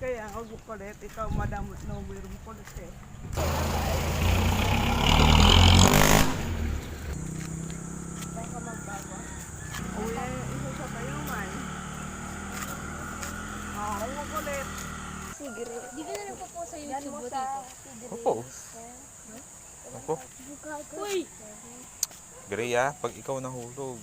kaya huwag mo kulit. Ikaw, madam, no, mayroon mo kulit eh. Saan ka magbago? Uwi, isa sa tayo man. Oo, huwag mo kulit. Sigre. Di ka na nagpo sa YouTube mo sa dito? Opo. Opo. Uy! Greya, pag ikaw nahulog.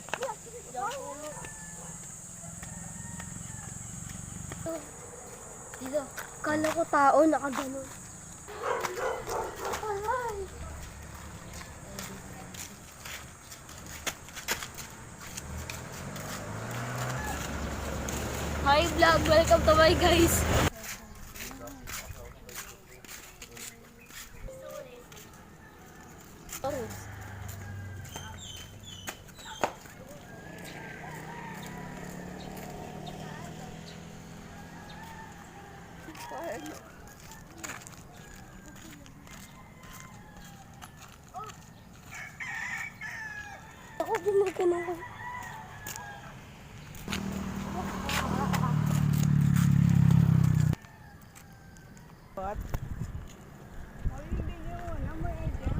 Dito. Kala ko tao, nakaganon. Aray! Hi vlog! Welcome to my guys! Ako gumagano ko. What? Ay, hindi yun. Namoy ay dyan.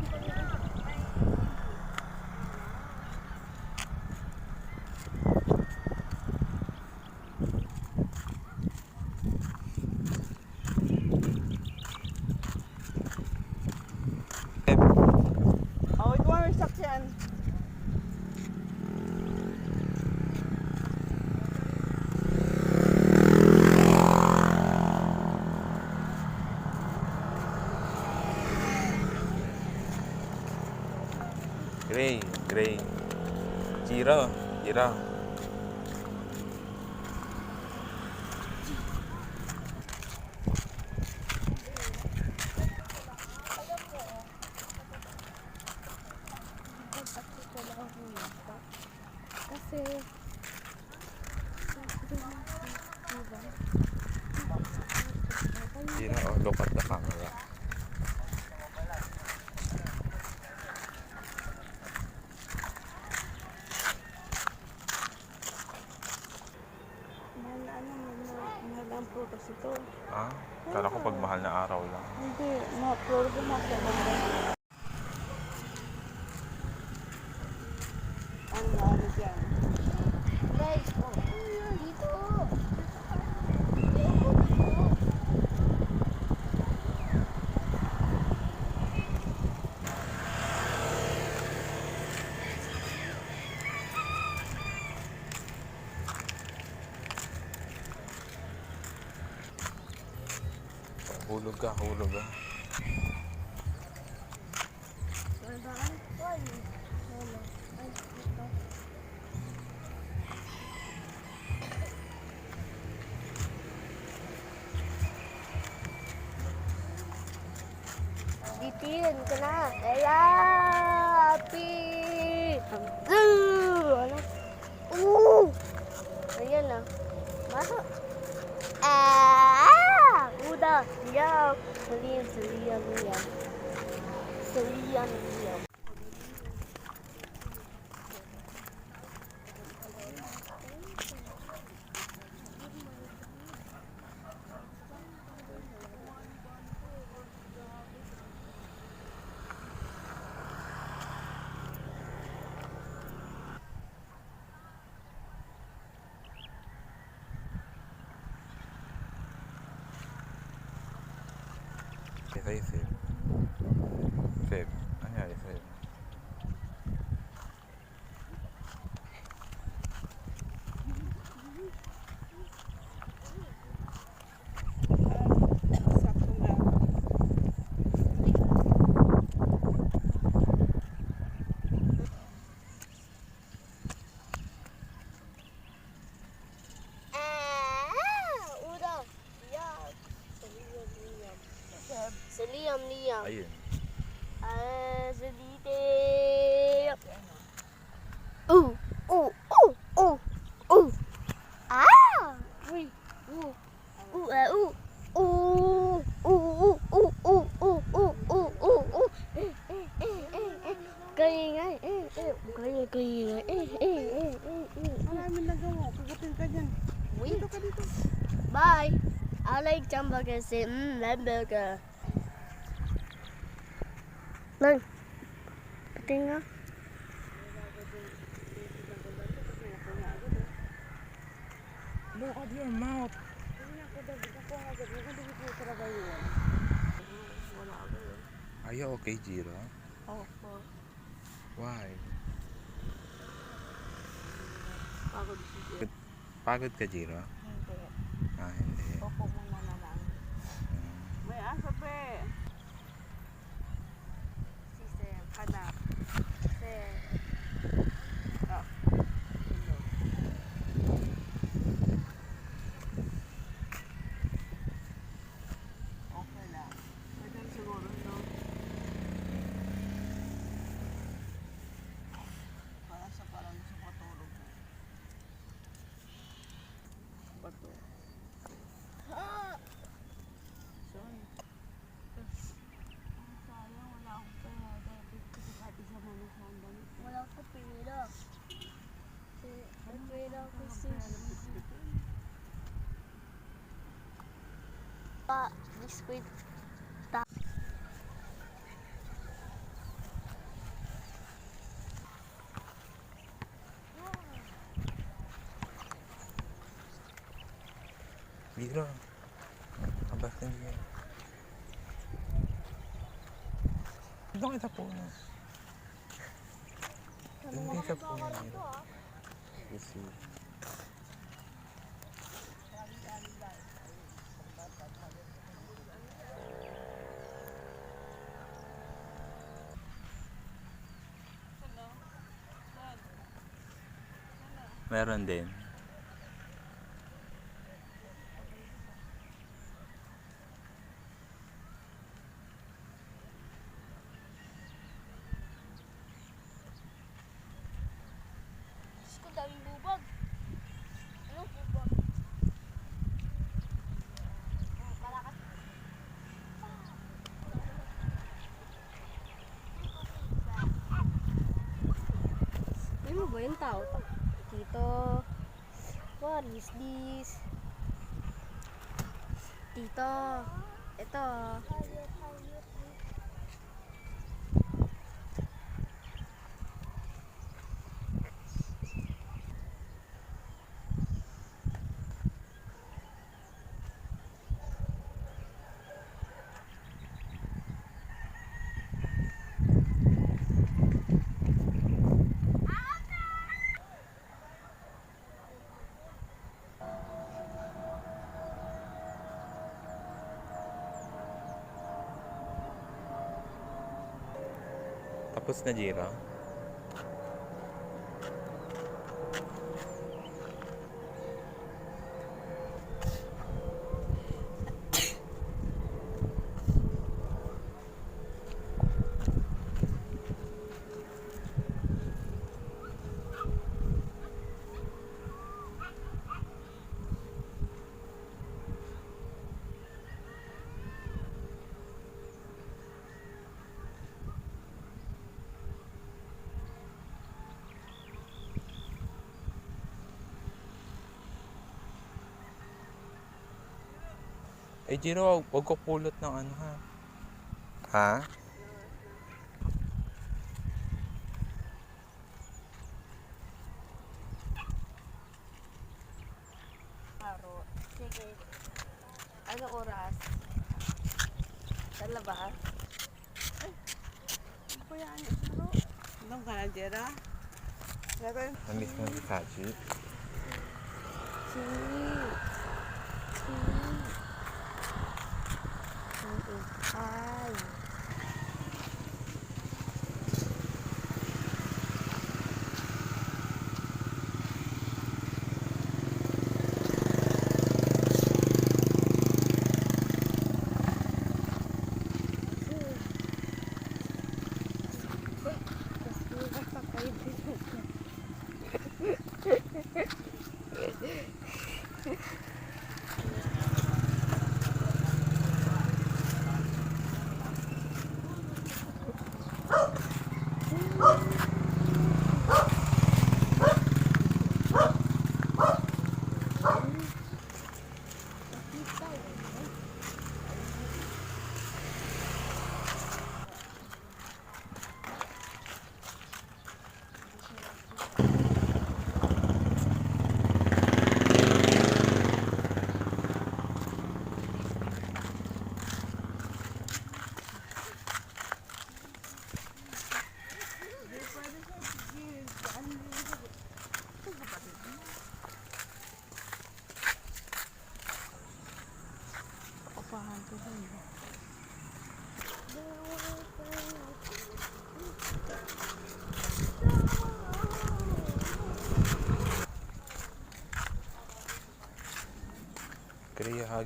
Oh, ito ang sakyan. Gray. Jira. Kasi Jira, oh, look at the camera. Mahal ang prutas ito. Ah, kala ko pag mahal na araw lang. Hindi, ma-upload ko na siya. Ano dyan? guys, oh, dito. Hulog ka. Ditin ka na. Happy! Ano? Ayan na. Masok. Udah. Liam. Selian. Save. Ano yan, save? Sakto na. Udah. Liam. Seliam. Ayun. Selite. Maraming nagawa. Pagdating ka dyan. Bye. I like Hamburger say, hamburger. Lang. Tingnan. Look at your mouth. Are you okay, Jiro? Opo. Why? Pagod siya. Pagod ka, Jiro? Hindi. Hindi. Opo muna na lang. May asa pe. Si Sam. Anak. Sam. Ah. Okay lang. Pwede siguro, no? Parang gusto ko tulog. Bato. Sorry. Sayang, wala akong pera. Dahil kasi kahit isa mo na sa hanggang. Wala ko pera. Pera ko pa, biskuit. Jiro. Abas na Jiro. Doon kita puno. Doon kita puno, Jiro. Isi. Meron din. Diyos ko, daming bubag. Anong bubag? Malakas. Ano mo ba yung tao? Dito. What is this? Dito. Ito. Tapos na, Jiro. Eh, Jiro, wag ko pulot ng ano, ha? Ha? Araw. Sige. Ano oras? Dala ba? Ano po yan? Anong ka na, Jera? Meron. Namiss mo si Sachi? Ay.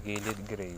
gilid gray.